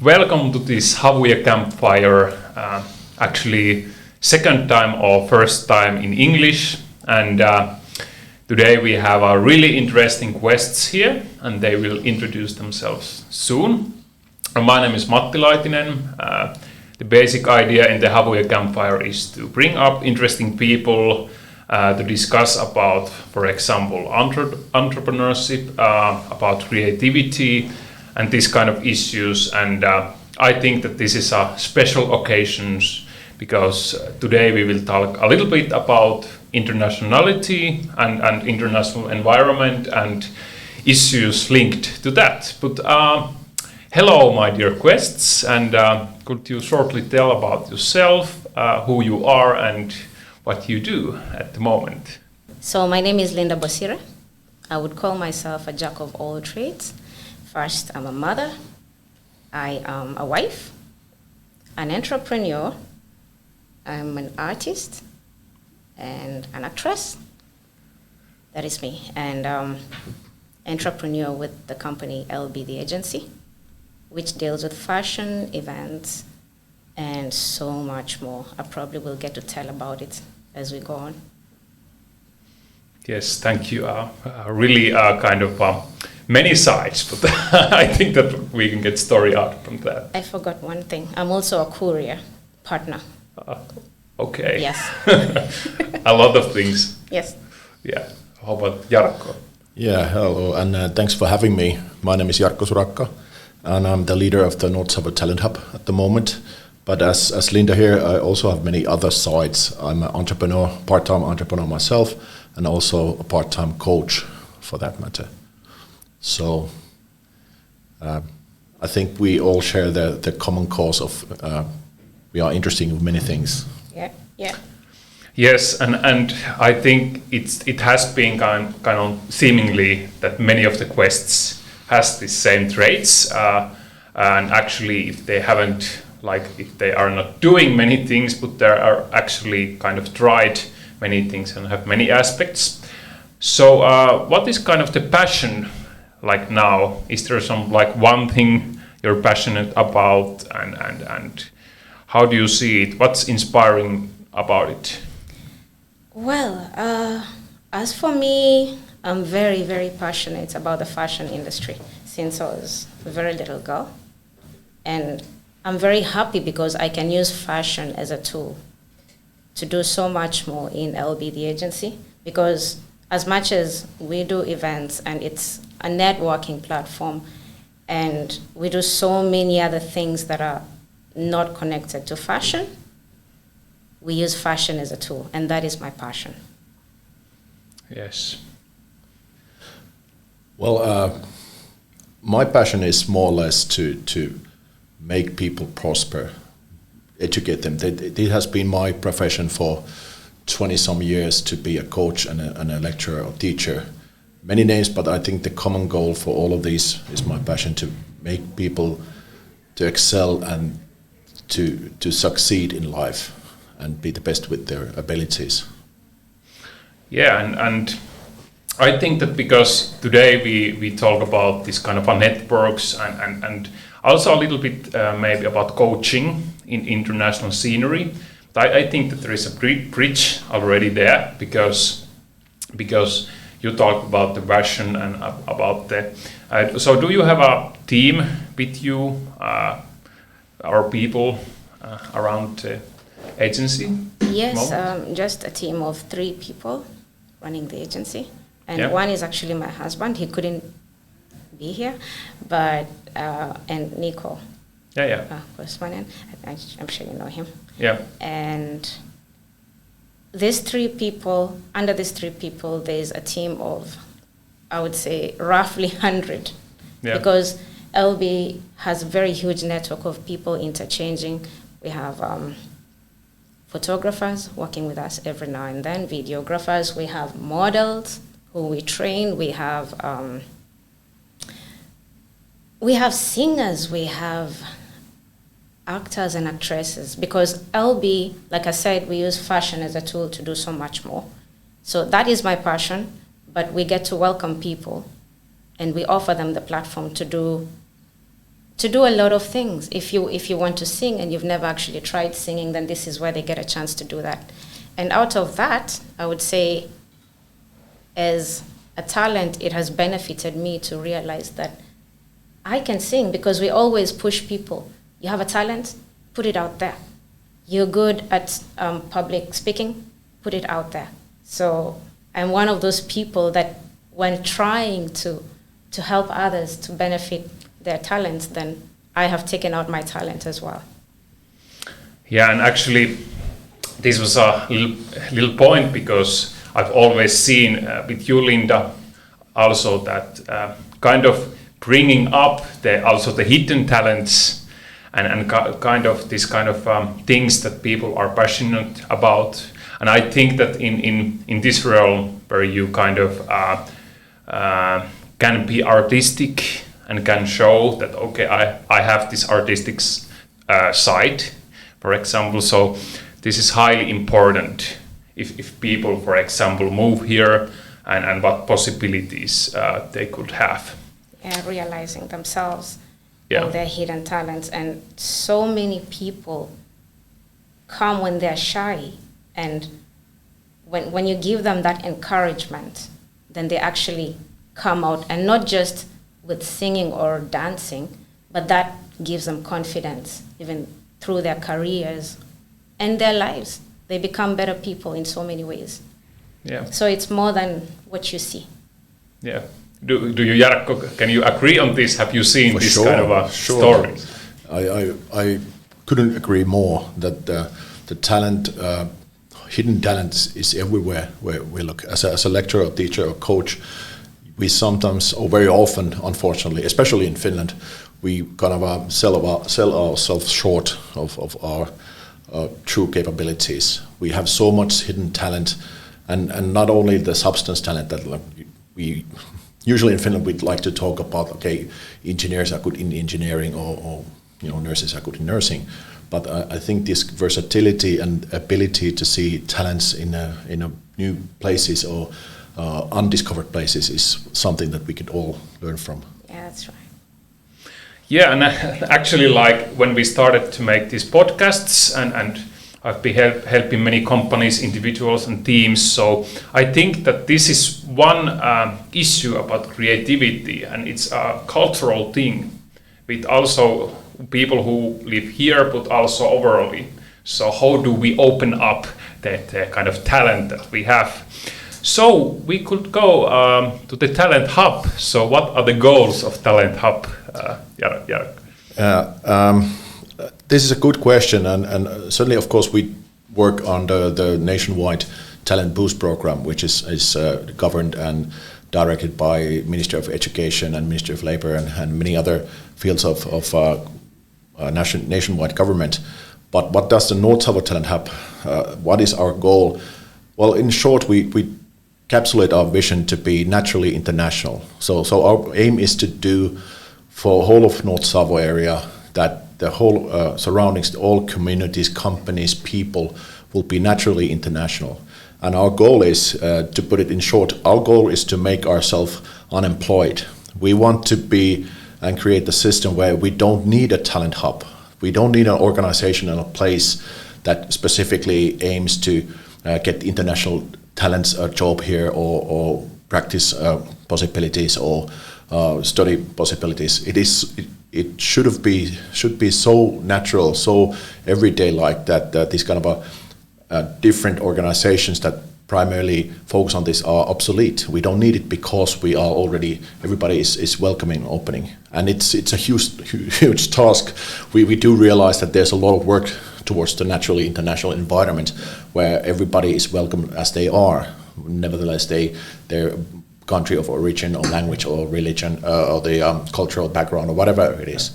Welcome to this Havuja Campfire, actually second time or first time in English, and today we have our really interesting guests here and they will introduce themselves soon. My name is Matti Laitinen. The basic idea in the Havuja Campfire is to bring up interesting people to discuss about, for example, entrepreneurship, about creativity, and this kind of issues. And I think that this is a special occasion because today we will talk a little bit about internationality and international environment and issues linked to that. But hello, my dear guests, and could you shortly tell about yourself, who you are and what you do at the moment? So my name is Linda Bosire. I would call myself a jack of all trades. First, I'm a mother, I am a wife, an entrepreneur, I'm an artist, and an actress. That is me. And entrepreneur with the company LB The Agency, which deals with fashion, events, and so much more. I probably will get to tell about it as we go on. Yes, thank you. Really kind of many sides, but I think that we can get story out from that. I forgot one thing. I'm also a courier partner. Okay. Yes. A lot of things. Yes. Yeah. How about Jarkko? Yeah, hello, and thanks for having me. My name is Jarkko Surakka, and I'm the leader of the North Savo Talent Hub at the moment. But as Linda here, I also have many other sides. I'm an entrepreneur, part-time entrepreneur myself, and also a part-time coach for that matter. So I think we all share the common cause of we are interested in many things. Yeah. Yes, and I think it has been kind of seemingly that many of the quests has the same traits, and actually if they haven't, like if they are not doing many things, but they are actually kind of tried many things and have many aspects. So what is kind of the passion like now? Is there some like one thing you're passionate about, and how do you see it? What's inspiring about it? Well, as for me, I'm very, very passionate about the fashion industry since I was a very little girl. And I'm very happy because I can use fashion as a tool to do so much more in LB The Agency, because as much as we do events and it's a networking platform and we do so many other things that are not connected to fashion, we use fashion as a tool, and that is my passion. Yes. Well, my passion is more or less to make people prosper, educate them. It has been my profession for 20-some years to be a coach and a lecturer or teacher. Many names, but I think the common goal for all of these is my passion to make people to excel and to succeed in life and be the best with their abilities. Yeah, and I think that because today we talk about this kind of a networks and also a little bit maybe about coaching in international scenery. I think that there is a bridge already there because you talk about the passion and about the. So do you have a team with you, or people around the agency? Yes, just a team of 3 people running the agency, and one is actually my husband. He couldn't be here, but and Nico. Postman, I'm sure you know him. Yeah. And these 3 people, under these 3 people, there's a team of, I would say, roughly 100. Yeah. Because LB has a very huge network of people interchanging. We have photographers working with us every now and then, videographers, we have models who we train, we have singers, we have actors and actresses, because LB, like I said, we use fashion as a tool to do so much more. So that is my passion, but we get to welcome people and we offer them the platform to to do a lot of things. If you want to sing and you've never actually tried singing, then this is where they get a chance to do that. And out of that, I would say, as a talent, it has benefited me to realize that I can sing, because we always push people. You have a talent, put it out there. You're good at public speaking, put it out there. So I'm one of those people that when trying to help others to benefit their talents, then I have taken out my talent as well. Yeah, and actually this was a little point, because I've always seen with you, Linda, also that kind of bringing up the hidden talents and kind of this kind of things that people are passionate about. And I think that in this realm where you kind of can be artistic and can show that, okay, I have this artistic side, for example. So this is highly important if people, for example, move here and what possibilities they could have. Yeah, realizing themselves and their hidden talents. And so many people come when they're shy, and when you give them that encouragement, then they actually come out, and not just with singing or dancing, but that gives them confidence even through their careers and their lives. They become better people in so many ways. Yeah. So it's more than what you see. Yeah. Do you, Jarkko, can you agree on this? Have you seen this kind of a story? I couldn't agree more that the talent, hidden talent is everywhere where we look. As a lecturer, or teacher, or coach, we sometimes, or very often, unfortunately, especially in Finland, we kind of sell ourselves short of our true capabilities. We have so much hidden talent, and not only the substance talent that we usually in Finland we'd like to talk about. Okay, engineers are good in engineering, or nurses are good in nursing. But I think this versatility and ability to see talents in a new places or undiscovered places is something that we could all learn from. Yeah, that's right. Yeah, and actually, like when we started to make these podcasts, and I've been helping many companies, individuals, and teams. So I think that this is one issue about creativity, and it's a cultural thing with also people who live here, but also overall. So how do we open up the kind of talent that we have? So we could go to the Talent Hub. So what are the goals of Talent Hub, Jarkko? This is a good question, and certainly, of course, we work under the nationwide Talent Boost program, which is governed and directed by Ministry of Education and Ministry of Labour and many other fields of nationwide government. But what does the North Savo Talent Hub? What is our goal? Well, in short, we encapsulate our vision to be naturally international. So our aim is to do for whole of North Savo area that the whole surroundings, all communities, companies, people will be naturally international. And our goal is, to put it in short, our goal is to make ourselves unemployed. We want to be and create a system where we don't need a talent hub. We don't need an organization and a place that specifically aims to get international talents a job here or practice possibilities or study possibilities. It should be so natural, so everyday like that. These kind of different organizations that primarily focus on this are obsolete. We don't need it because we are already, everybody is welcoming opening, and it's a huge task. We do realize that there's a lot of work towards the naturally international environment where everybody is welcome as they are. Nevertheless, their country of origin or language or religion or the cultural background or whatever it is.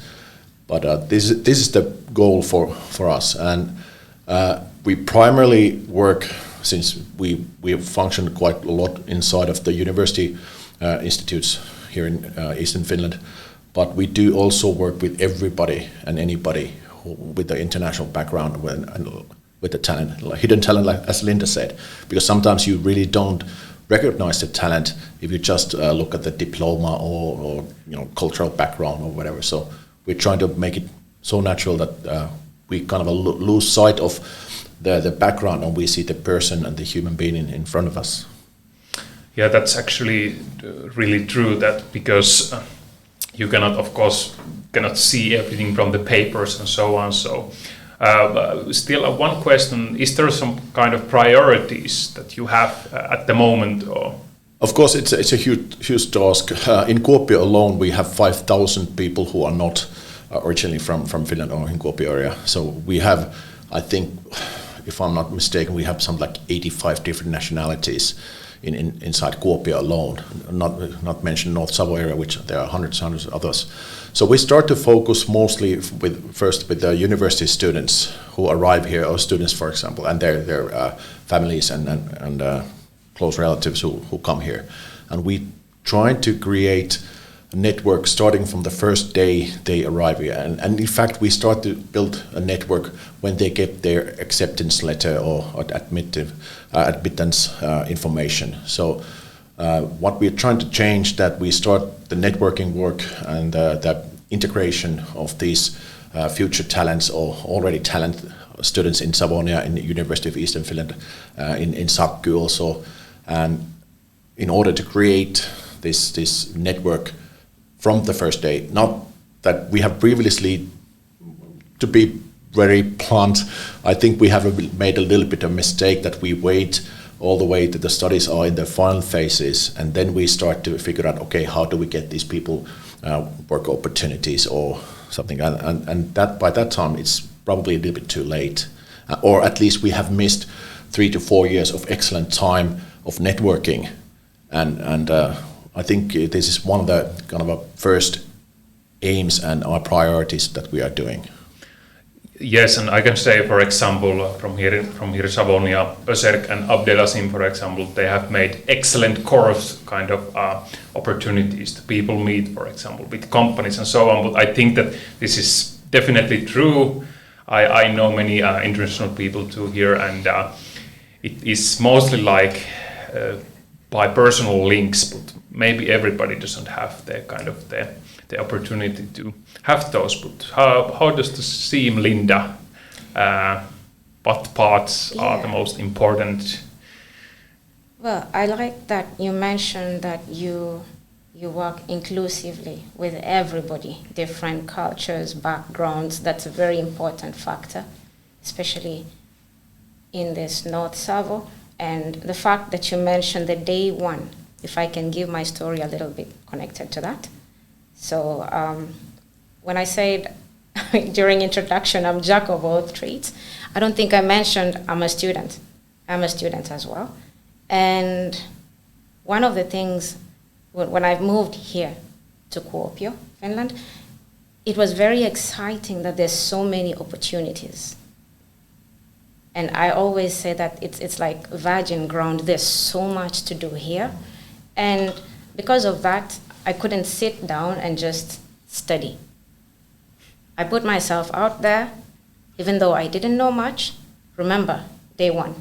But this is the goal for us, and we primarily work, since we have functioned quite a lot inside of the university institutes here in Eastern Finland, but we do also work with everybody and anybody with the international background and with the talent, like hidden talent, like as Linda said, because sometimes you really don't recognize the talent if you just look at the diploma or cultural background or whatever. So we're trying to make it so natural that we kind of lose sight of the background, and we see the person and the human being in front of us. Yeah, that's actually really true. That because you cannot, of course, see everything from the papers and so on. So, still, one question: is there some kind of priorities that you have at the moment, or? Of course, it's a huge task. In Kuopio alone, we have 5,000 people who are not originally from Finland or in Kuopio area. So we have, I think, if I'm not mistaken, we have some like 85 different nationalities inside Kuopio alone. Not mention North Savo area, which there are hundreds of others. So we start to focus mostly with the university students who arrive here, or students, for example, and their families and close relatives who come here. And we try to create a network starting from the first day they arrive here. And in fact, we start to build a network when they get their acceptance letter or admittance information. So what we're trying to change, that we start the networking work and the integration of these future talents or already talent students in Savonia, in the University of Eastern Finland, in Sakky also. And in order to create this network from the first day, not that we have previously, to be very blunt, I think we have made a little bit of mistake that we wait all the way that the studies are in the final phases, and then we start to figure out, okay, how do we get these people work opportunities or something, and that by that time it's probably a little bit too late, or at least we have missed 3 to 4 years of excellent time of networking, and I think this is one of the kind of first aims and our priorities that we are doing. Yes, and I can say, for example, from here Savonia, Öserk and Abdelaziz, for example, they have made excellent course kind of opportunities to people meet, for example, with companies and so on. But I think that this is definitely true. I know many international people too here, and it is mostly like by personal links, but maybe everybody doesn't have the opportunity to have those. But how does this seem, Linda? What parts are the most important? Well, I like that you mentioned that you work inclusively with everybody, different cultures, backgrounds. That's a very important factor, especially in this North Savo. And the fact that you mentioned the day one, if I can give my story a little bit connected to that. So when I said during introduction, I'm Jack of all trades, I don't think I mentioned I'm a student. I'm a student as well. And one of the things, when I moved here to Kuopio, Finland, it was very exciting that there's so many opportunities. And I always say that it's like virgin ground. There's so much to do here. And because of that, I couldn't sit down and just study. I put myself out there, even though I didn't know much. Remember, day one,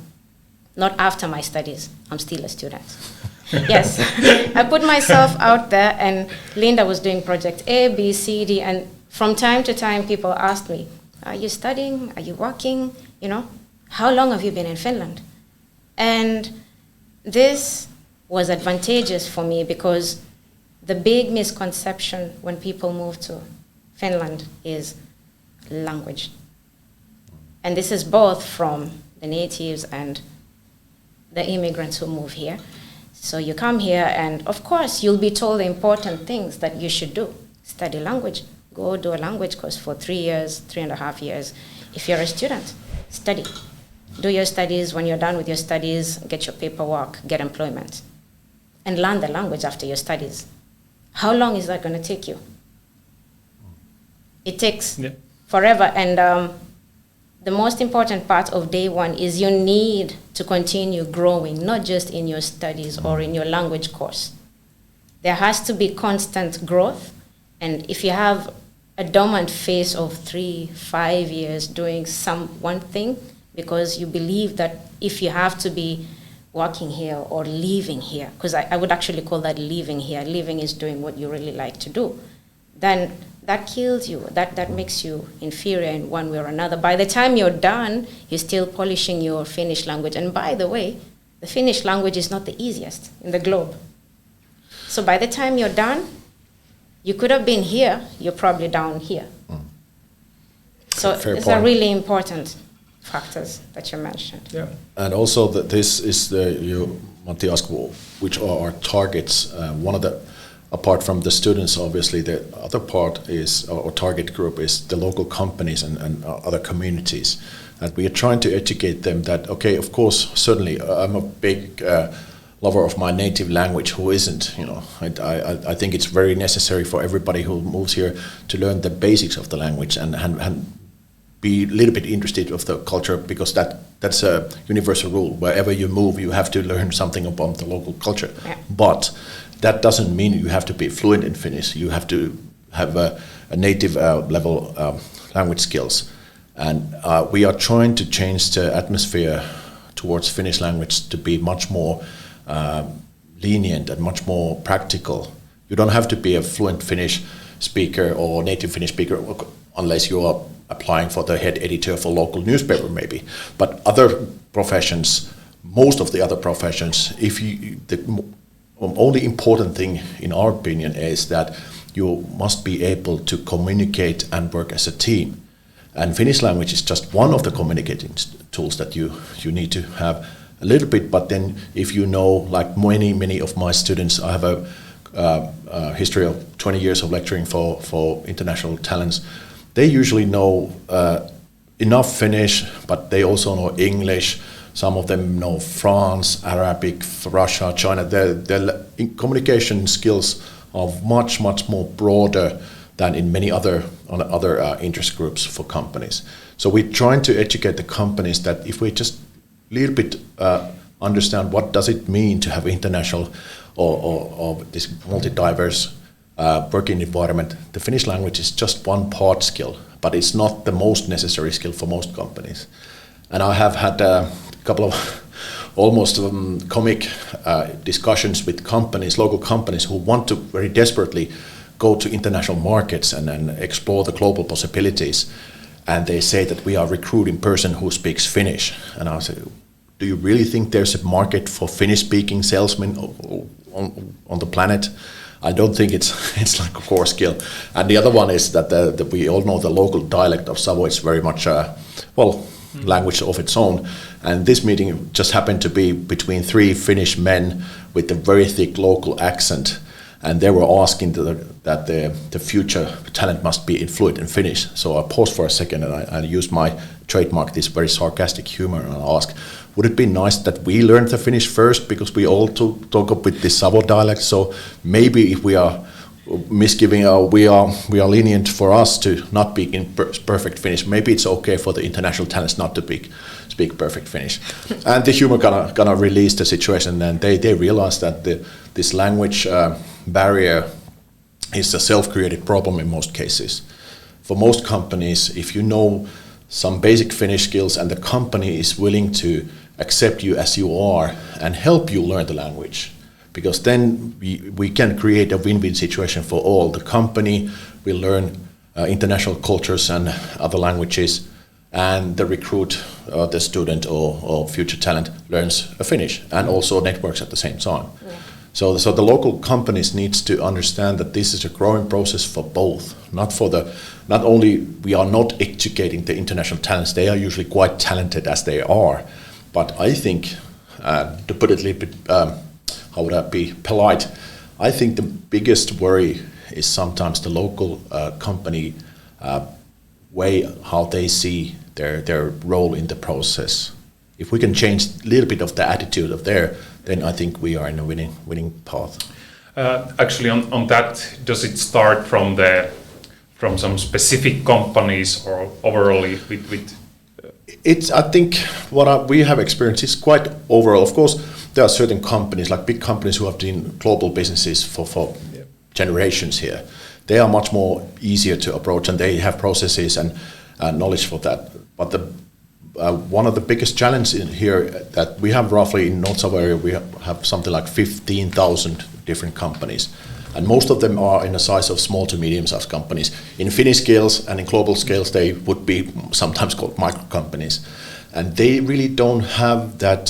not after my studies. I'm still a student. Yes, I put myself out there, and Linda was doing project A, B, C, D, and from time to time, people asked me, are you studying? Are you working? You know, how long have you been in Finland? And this was advantageous for me because the big misconception when people move to Finland is language. And this is both from the natives and the immigrants who move here. So you come here and of course you'll be told the important things that you should do. Study language, go do a language course for 3 years, 3.5 years. If you're a student, study. Do your studies. When you're done with your studies, get your paperwork, get employment. And learn the language after your studies. How long is that going to take you? It takes forever. And the most important part of day one is you need to continue growing, not just in your studies or in your language course. There has to be constant growth. And if you have a dormant phase of 3-5 years doing one thing, because you believe that if you have to be working here or living here, because I would actually call that living here. Living is doing what you really like to do. Then that kills you. That makes you inferior in one way or another. By the time you're done, you're still polishing your Finnish language. And by the way, the Finnish language is not the easiest in the globe. So by the time you're done, you could have been here, you're probably down here. So these are really important factors that you mentioned. Yeah. And also that this is you Matti asked which are our targets. One of the, apart from the students, obviously the other part is, or target group is the local companies and other communities. And we are trying to educate them that, okay, of course, certainly I'm a big lover of my native language. Who isn't? You know, I think it's very necessary for everybody who moves here to learn the basics of the language and be a little bit interested of the culture, because that's a universal rule. Wherever you move, you have to learn something about the local culture. Yeah. But that doesn't mean you have to be fluent in Finnish. You have to have a native level language skills. And we are trying to change the atmosphere towards Finnish language to be much more lenient and much more practical. You don't have to be a fluent Finnish speaker or native Finnish speaker unless you are applying for the head editor for local newspaper maybe. But other professions, most of the other professions, the only important thing in our opinion is that you must be able to communicate and work as a team. And Finnish language is just one of the communicating tools that you need to have a little bit. But then if you know, like many of my students, I have a history of 20 years of lecturing for international talents. They usually know enough Finnish, but they also know English. Some of them know France, Arabic, Russia, China. Their communication skills are much more broader than in many other interest groups for companies. So we're trying to educate the companies that if we just a little bit understand what does it mean to have international or this multi-diverse working environment, the Finnish language is just one part skill, but it's not the most necessary skill for most companies. And I have had a couple of almost comic discussions with companies, local companies, who want to very desperately go to international markets and explore the global possibilities. And they say that we are recruiting person who speaks Finnish. And I say, do you really think there's a market for Finnish-speaking salesmen on the planet? I don't think it's like a core skill. And the other one is that we all know the local dialect of Savo is very much language of its own. And this meeting just happened to be between three Finnish men with a very thick local accent. And they were asking that the future talent must be fluent in Finnish. So I paused for a second and I used my trademark, this very sarcastic humor, and I asked, would it be nice that we learned the Finnish first, because we all talk up with this Savo dialect? So maybe if we are misgiving, we are lenient for us to not speak in perfect Finnish. Maybe it's okay for the international talents not to speak perfect Finnish. And the humor gonna release the situation, and they realize that this language barrier is a self-created problem in most cases. For most companies, if you know some basic Finnish skills and the company is willing to accept you as you are and help you learn the language, because then we can create a win-win situation for all. The company will learn international cultures and other languages, and the recruit, the student or future talent learns Finnish and also networks at the same time. Yeah. So the local companies needs to understand that this is a growing process for both. Not only we are not educating the international talents, they are usually quite talented as they are, but I think, to put it a little bit, how would I be polite, I think the biggest worry is sometimes the local company way how they see their role in the process. If we can change a little bit of the attitude of there, then I think we are in a winning path. Actually, on that, does it start from some specific companies or overall with? It's, I think what we have experienced is quite overall. Of course, there are certain companies, like big companies who have been global businesses for generations here. They are much more easier to approach, and they have processes and knowledge for that. But one of the biggest challenges in here that we have roughly in North Savo area, we have something like 15,000 different companies. and most of them are in the size of small to medium-sized companies. In Finnish scales and in global scales, they would be sometimes called micro companies, and they really don't have that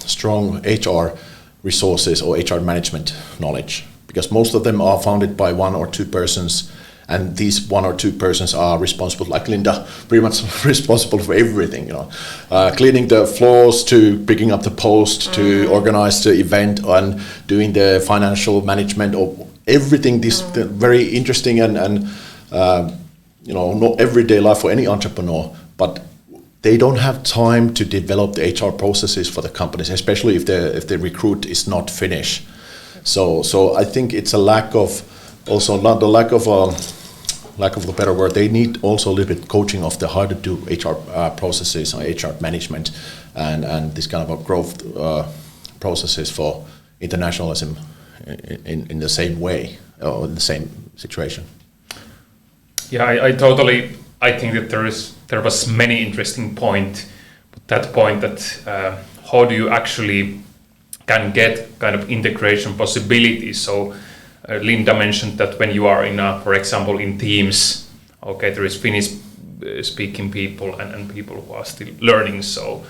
strong HR resources or HR management knowledge, because most of them are founded by one or two persons, and these one or two persons are responsible, like Linda, pretty much responsible for everything, cleaning the floors to picking up the post to organize the event and doing the financial management of everything. This very interesting and not everyday life for any entrepreneur, but they don't have time to develop the HR processes for the companies, especially if the recruit is not Finnish. So I think it's a lack of a better word. They need also a little bit coaching of the how to do HR processes and HR management and this kind of a growth processes for internationalism in the same way or in the same situation. Yeah, I think that there was many interesting point. That point that how do you actually can get kind of integration possibilities. So Linda mentioned that when you are in, for example, in teams, okay, there is Finnish speaking people and people who are still learning. So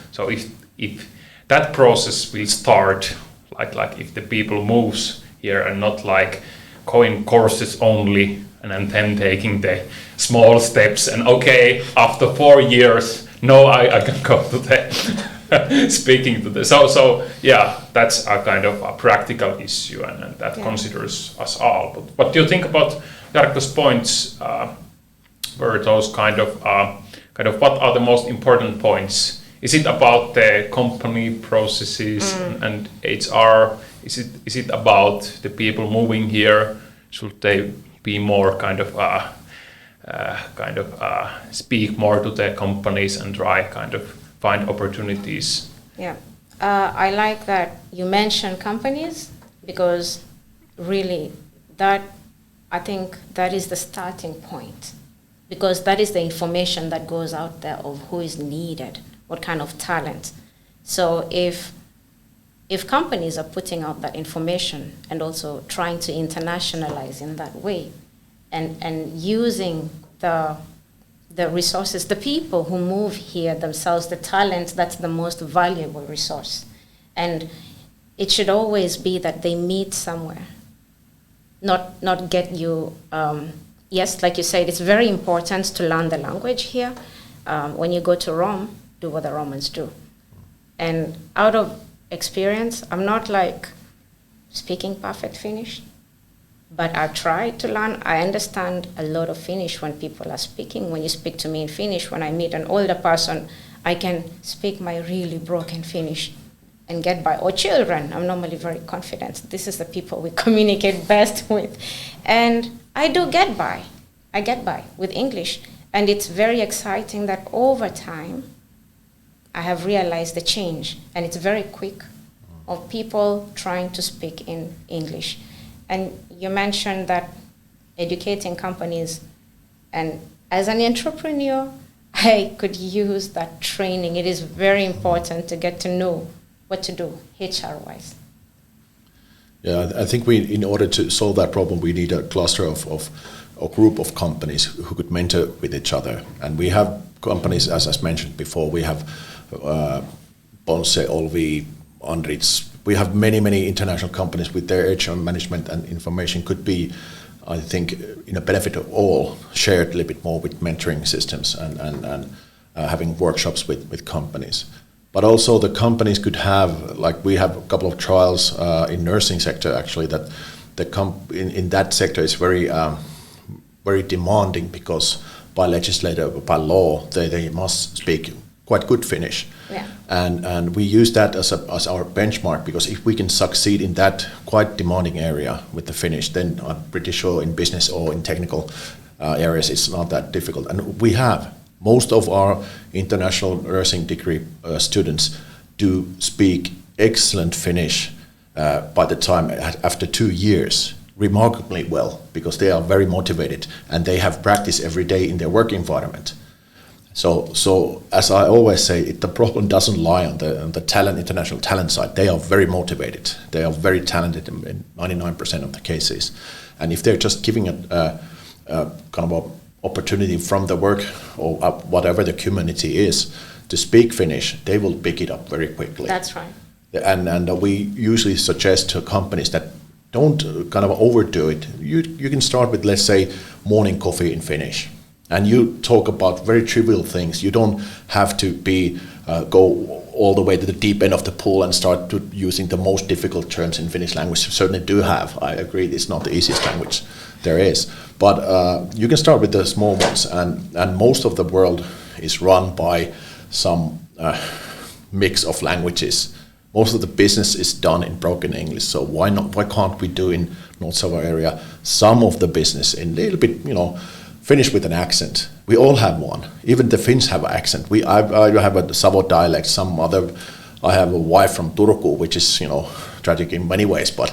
if that process will start, like if the people moves here and not like going courses only and then taking the small steps and okay, after 4 years, no, I can go to the speaking to the so yeah, that's a kind of a practical issue and that considers us all. But what do you think about Jarkko's points? Were those kind of what are the most important points? Is it about the company processes and HR? Is it about the people moving here? Should they be more speak more to the companies and try find opportunities? Yeah, I like that you mentioned companies, because really I think that is the starting point, because that is the information that goes out there of who is needed, what kind of talent. So if companies are putting out that information and also trying to internationalize in that way and using the resources, the people who move here themselves, the talent, that's the most valuable resource. And it should always be that they meet somewhere, not get you, yes, like you said, it's very important to learn the language here. When you go to Rome, do what the Romans do. And out of experience, I'm not like speaking perfect Finnish, but I try to learn. I understand a lot of Finnish when people are speaking. When you speak to me in Finnish, when I meet an older person, I can speak my really broken Finnish and get by. Or children, I'm normally very confident. This is the people we communicate best with. And I do get by. I get by with English. And it's very exciting that over time, I have realized the change, and it's very quick, of people trying to speak in English. And you mentioned that educating companies, and as an entrepreneur, I could use that training. It is very important to get to know what to do HR-wise. Yeah, I think in order to solve that problem, we need a cluster of a group of companies who could mentor with each other. And we have companies, as mentioned before, we have Bosire, Olvi, Andritz. We have many international companies with their HR management and information could be, I think, in a benefit of all, shared a little bit more with mentoring systems and having workshops with companies. But also the companies could have, like we have a couple of trials in nursing sector actually, that in that sector is very demanding, because by legislator, by law, they must speak quite good Finnish. Yeah. And we use that as our benchmark, because if we can succeed in that quite demanding area with the Finnish, then I'm pretty sure in business or in technical areas it's not that difficult. And we have most of our international nursing degree students do speak excellent Finnish by the time after 2 years, remarkably well, because they are very motivated and they have practice every day in their work environment. So as I always say, the problem doesn't lie on the international talent side. They are very motivated. They are very talented in 99% of the cases. And if they're just giving a kind of a opportunity from the work or whatever the community is to speak Finnish, they will pick it up very quickly. That's right. And we usually suggest to companies that don't kind of overdo it. You can start with, let's say, morning coffee in Finnish. And you talk about very trivial things. You don't have to go all the way to the deep end of the pool and start using the most difficult terms in Finnish language. You certainly do have. I agree, it's not the easiest language there is. But you can start with the small ones. And most of the world is run by some mix of languages. Most of the business is done in broken English. So why can't we do in North Savo area some of the business in a little bit, Finnish with an accent? We all have one. Even the Finns have an accent. I have a Savo dialect. I have a wife from Turku, which is tragic in many ways, but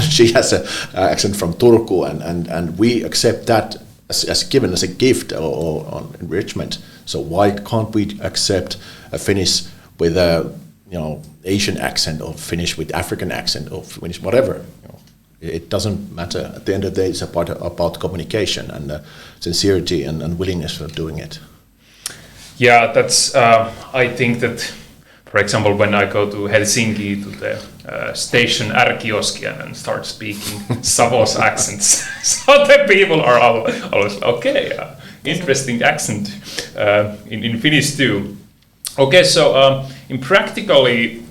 she has an accent from Turku, and we accept that as given as a gift or enrichment. So why can't we accept a Finnish with a Asian accent, or Finnish with African accent, or Finnish whatever? It doesn't matter. At the end of the day, it's about communication and sincerity and willingness for doing it. Yeah, that's. I think that, for example, when I go to Helsinki to the station R-kioski and start speaking Savo's accents, so the people are always okay. Interesting accent in Finnish too. Okay, so in practically.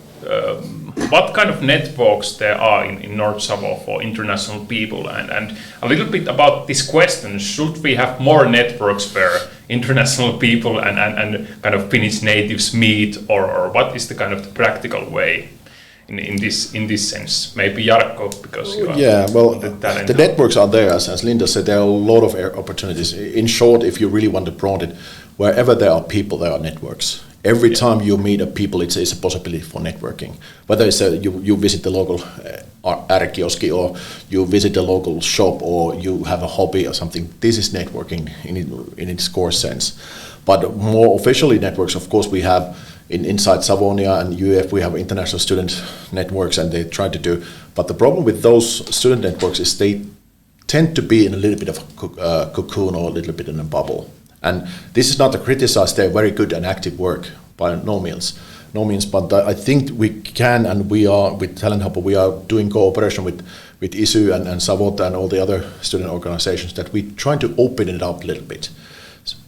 What kind of networks there are in North Savo for international people, and a little bit about this question: should we have more networks where international people and kind of Finnish natives meet, or what is the kind of the practical way in this sense? Maybe Jarkko, because you are the networks are there, as Linda said. There are a lot of opportunities. In short, if you really want to broaden it, wherever there are people, there are networks. Every time you meet a people, it's a possibility for networking. Whether it's you visit the local R-kioski, or you visit a local shop, or you have a hobby or something, this is networking in its core sense. But more officially networks, of course, we have inside Savonia and UF, we have international student networks, and they try to do. But the problem with those student networks is they tend to be in a little bit of a cocoon, or a little bit in a bubble. And this is not to criticize their very good and active work, by no means. But I think we can, and we are with Talent Hub. We are doing cooperation with ISU and Savota and all the other student organizations, that we try to open it up a little bit,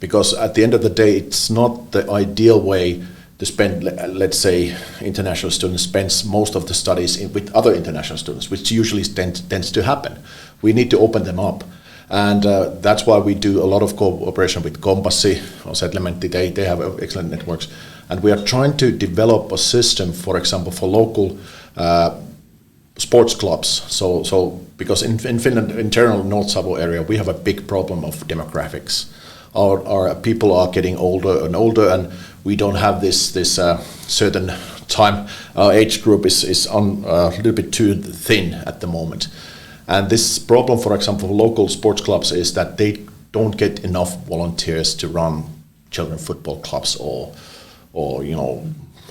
because at the end of the day, it's not the ideal way to spend. Let's say international students spends most of the studies with other international students, which usually tends to happen. We need to open them up. And that's why we do a lot of cooperation with Kompassi or Settlementti. They have excellent networks. And we are trying to develop a system, for example, for local sports clubs. So because in Finland, internal North Savo area, we have a big problem of demographics. Our people are getting older and older, and we don't have this certain time. Our age group is on a little bit too thin at the moment. And this problem, for example, for local sports clubs, is that they don't get enough volunteers to run children football clubs or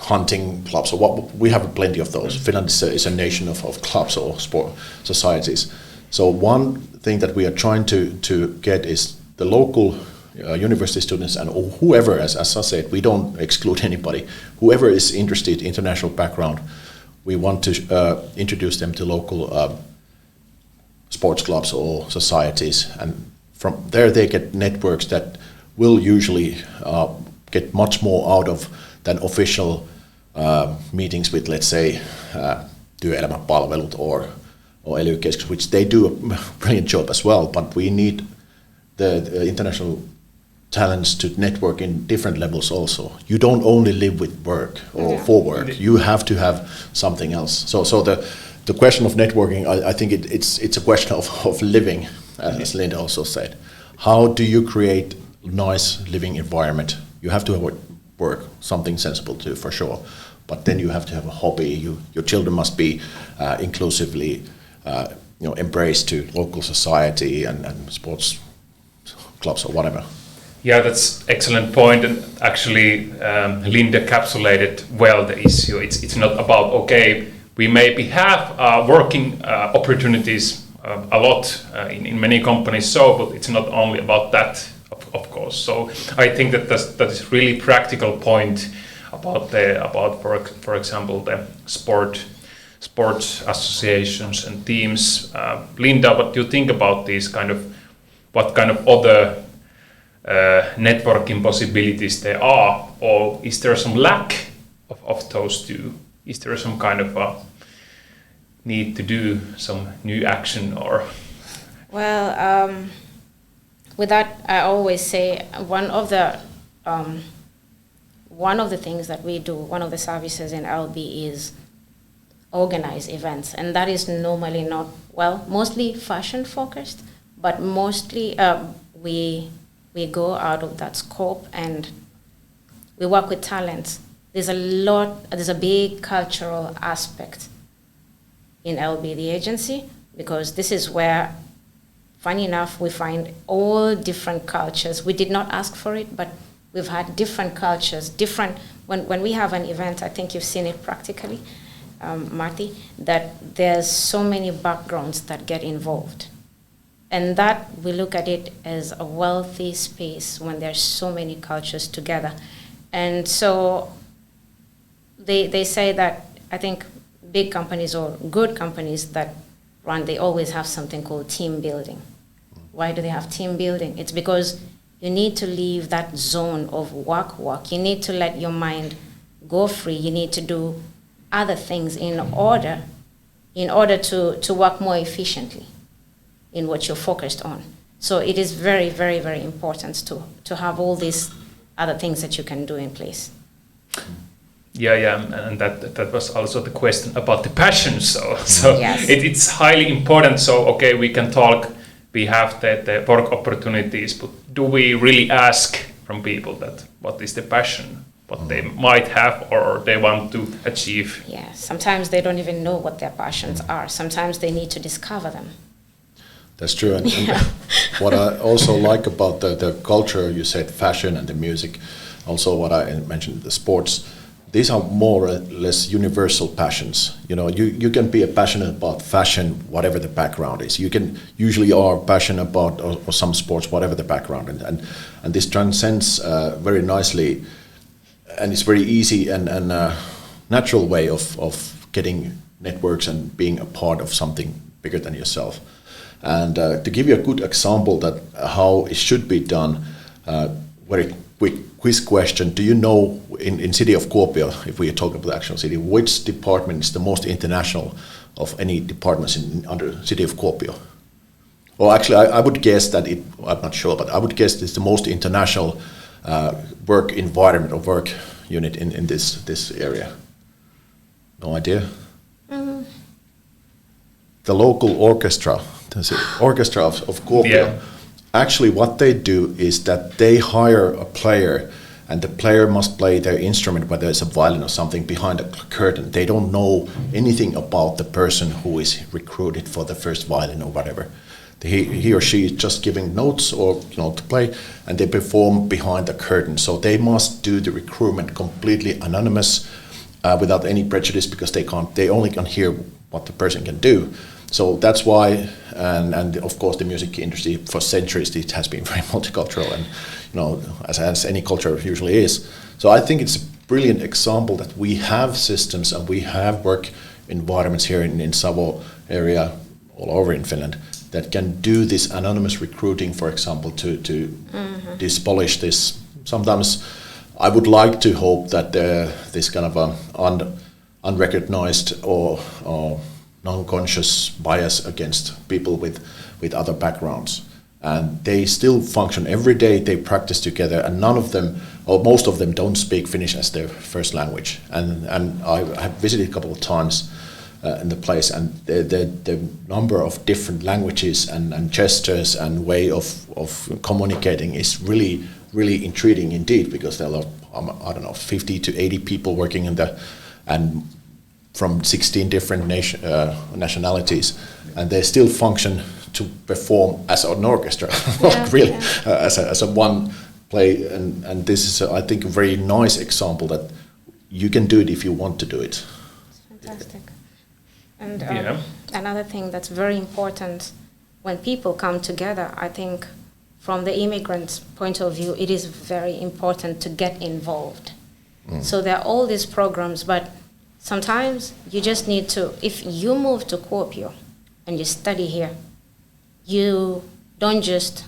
hunting clubs. Or what we have plenty of those. Finland is a nation of clubs or sport societies. So one thing that we are trying to get is the local university students and whoever, as I said, we don't exclude anybody. Whoever is interested, international background, we want to introduce them to local sports clubs or societies, and from there they get networks that will usually get much more out of than official meetings with, let's say, työelämäpalvelut or ely-keskukset, which they do a brilliant job as well, but we need the international talents to network in different levels also. You don't only live with work or for work, you have to have something else. So the question of networking, I think it's a question of living, as Linda also said. How do you create nice living environment? You have to have work, something sensible too, for sure. But then you have to have a hobby. Your children must be inclusively, embraced to local society and sports clubs or whatever. Yeah, that's excellent point, and actually Linda encapsulated well the issue. It's not about, okay, we maybe have working opportunities a lot in many companies, but it's not only about that, of course. So I think that that is really practical point about for example the sports associations and teams. Linda, what do you think about these what kind of other networking possibilities there are, or is there some lack of those two? Is there some kind of a need to do some new action or? Well, with that, I always say one of the things that we do, one of the services in LB is organize events, and that is normally not, mostly fashion focused, but mostly we go out of that scope and we work with talents. There's a big cultural aspect in LB, the agency, because this is where, funny enough, we find all different cultures. We did not ask for it, but we've had different cultures, when we have an event, I think you've seen it practically, Marty, that there's so many backgrounds that get involved. And that, we look at it as a wealthy space when there's so many cultures together. And so they say that, I think, big companies or good companies that run, they always have something called team building. Why do they have team building? It's because you need to leave that zone of work. You need to let your mind go free. You need to do other things in order to work more efficiently in what you're focused on. So it is very, very, very important to have all these other things that you can do in place. Yeah, and that was also the question about the passion. So yes. It's highly important. So okay, we can talk. We have the work opportunities, but do we really ask from people that what is the passion, what they might have or they want to achieve? Yeah, sometimes they don't even know what their passions are. Sometimes they need to discover them. That's true. And what I also like about the culture, you said fashion and the music, also what I mentioned, the sports, these are more or less universal passions. You can be passionate about fashion, whatever the background is. You can usually are passionate about or some sports, whatever the background. And this transcends very nicely, and it's very easy and natural way of getting networks and being a part of something bigger than yourself. And to give you a good example that how it should be done, very quick quiz question. Do you know in city of Kuopio, if we talk about the actual city, which department is the most international of any departments under city of Kuopio? Well, actually, I would guess that I'm not sure, but I would guess it's the most international work environment or work unit in this area. No idea? The local orchestra, of Kuopio. Yeah. Actually, what they do is that they hire a player, and the player must play their instrument, whether it's a violin or something, behind a curtain. They don't know anything about the person who is recruited for the first violin or whatever. He or she is just giving notes or to play, and they perform behind the curtain. So they must do the recruitment completely anonymous, without any prejudice, because they only can hear what the person can do. So that's why, and of course, the music industry for centuries it has been very multicultural, and as any culture usually is. So I think it's a brilliant example that we have systems and we have work environments here in Savo area, all over in Finland, that can do this anonymous recruiting, for example, to dispolish this. Sometimes I would like to hope that this kind of unrecognized or non-conscious bias against people with other backgrounds. And they still function every day, they practice together, and none of them, or most of them, don't speak Finnish as their first language. And I have visited a couple of times in the place, and the number of different languages and gestures and way of communicating is really, really intriguing indeed, because there are, 50 to 80 people working and from 16 different nationalities, and they still function to perform as an orchestra, as a one play, and this is, I think, a very nice example that you can do it if you want to do it. Fantastic. And another thing that's very important when people come together, I think from the immigrant's point of view, it is very important to get involved. So there are all these programs, but sometimes you just need to, if you move to Kuopio and you study here, you don't just,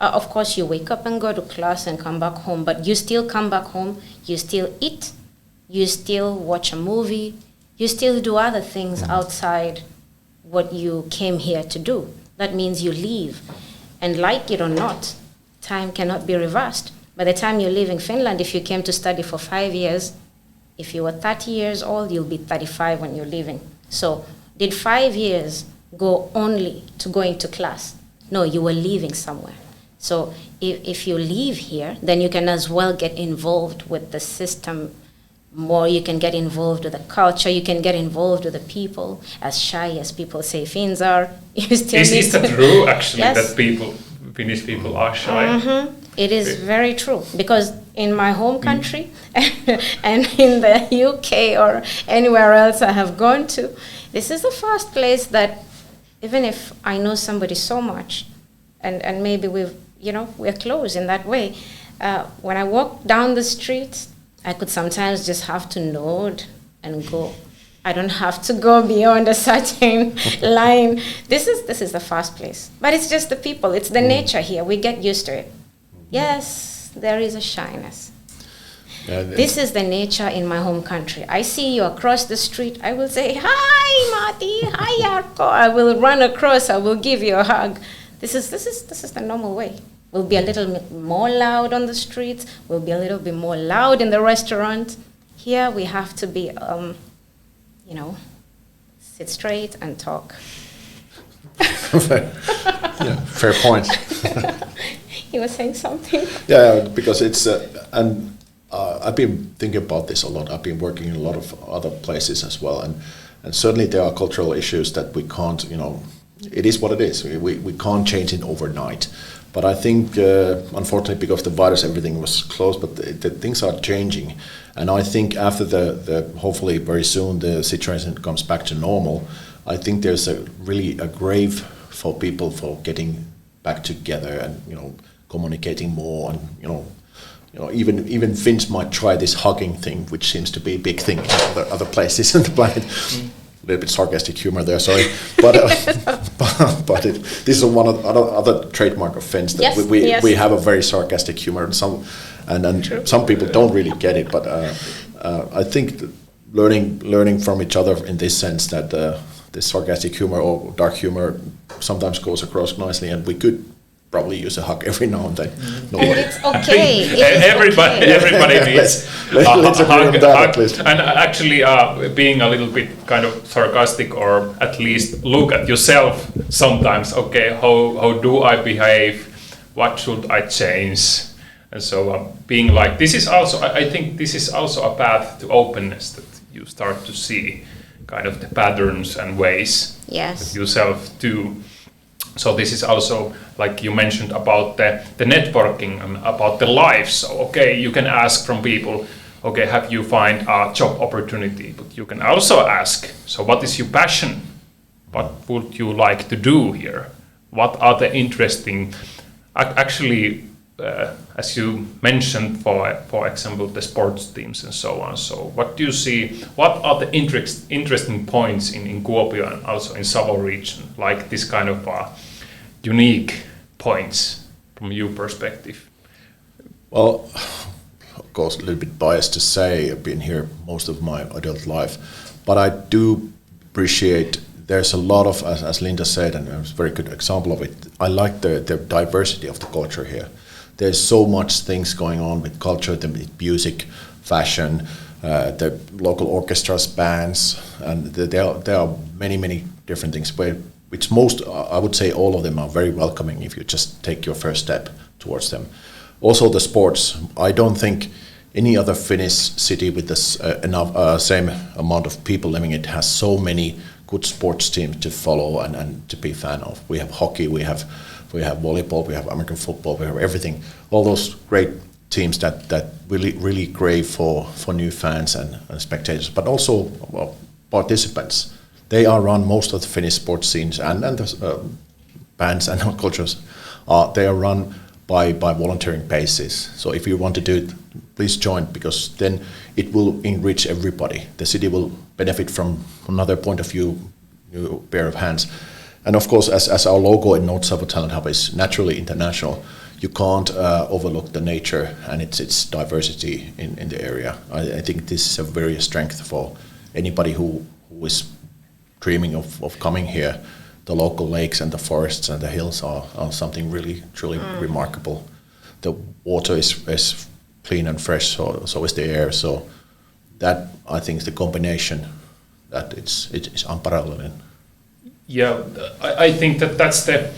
of course you wake up and go to class and come back home, but you still come back home, you still eat, you still watch a movie, you still do other things outside what you came here to do. That means you leave. And like it or not, time cannot be reversed. By the time you leave in Finland, if you came to study for 5 years, if you were 30 years old, you'll be 35 when you're leaving. So did 5 years go only to going to class? No, you were leaving somewhere. So if you leave here, then you can as well get involved with the system more. You can get involved with the culture, you can get involved with the people. As shy as people say Finns are, you still need Is that true, actually, Yes. that Finnish people are shy? It is very true, because in my home country and in the UK or anywhere else I have gone to, this is the first place that even if I know somebody so much, and maybe we're close in that way, when I walk down the street, I could sometimes just have to nod and go. I don't have to go beyond a certain line. This is the first place. But it's just the people. It's the nature here. We get used to it. Yes, there is a shyness. This is the nature in my home country. I see you across the street. I will say, "Hi, Mati. Hi, Jarkko." I will run across. I will give you a hug. This is the normal way. We'll be a little bit more loud on the streets. We'll be a little bit more loud in the restaurant. Here we have to be, sit straight and talk. Fair point. You were saying something? Yeah, because it's, I've been thinking about this a lot. I've been working in a lot of other places as well. And certainly there are cultural issues that we can't, it is what it is. We can't change it overnight. But I think, unfortunately, because of the virus, everything was closed, but the things are changing. And I think after the hopefully very soon, the situation comes back to normal, I think there's really a grave for people for getting back together and, communicating more. And, even Finns might try this hugging thing, which seems to be a big thing in other places on the planet. A little bit sarcastic humor there, sorry, but this is one of the other trademark of Finns that we have a very sarcastic humor, and some people don't really get it. But I think that learning from each other in this sense that this sarcastic humor or dark humor sometimes goes across nicely, and we could probably use a hug every now and then. No, and it's okay. Everybody needs let's agree on that at least. And actually, being a little bit kind of sarcastic, or at least look at yourself sometimes. Okay, how do I behave? What should I change? And so, being like this is also, I think this is also a path to openness, that you start to see kind of the patterns and ways that yourself do. So this is also, like you mentioned, about the networking and about the life. So, okay, you can ask from people, okay, have you find a job opportunity? But you can also ask, so what is your passion? What would you like to do here? What are the interesting, actually, as you mentioned, for example, the sports teams and so on. So what do you see, what are the interesting points in Kuopio and also in Savo region, like this kind of unique points from your perspective? Well, of course, a little bit biased to say, I've been here most of my adult life, but I do appreciate there's a lot of, as Linda said, and it was a very good example of it, I like the diversity of the culture here. There's so much things going on with culture, the music, fashion, the local orchestras, bands, and there are many different things which most, I would say all of them are very welcoming if you just take your first step towards them. Also the sports, I don't think any other Finnish city with this same amount of people living in it has so many good sports teams to follow and to be a fan of. We have hockey, we have we have volleyball, we have American football, we have everything. All those great teams that really crave for new fans and spectators, but also participants. They are run most of the Finnish sports scenes and the bands and cultures. They are run by volunteering basis. So if you want to do it, please join, because then it will enrich everybody. The city will benefit from another point of view, new pair of hands. And of course, as our logo in North Savo Talent Hub is naturally international, you can't overlook the nature and its diversity in the area. I think this is a very strength for anybody who is dreaming of coming here. The local lakes and the forests and the hills are something really, truly remarkable. The water is clean and fresh, so is the air. So that, I think, is the combination that it's unparalleled. Yeah, I think that's the.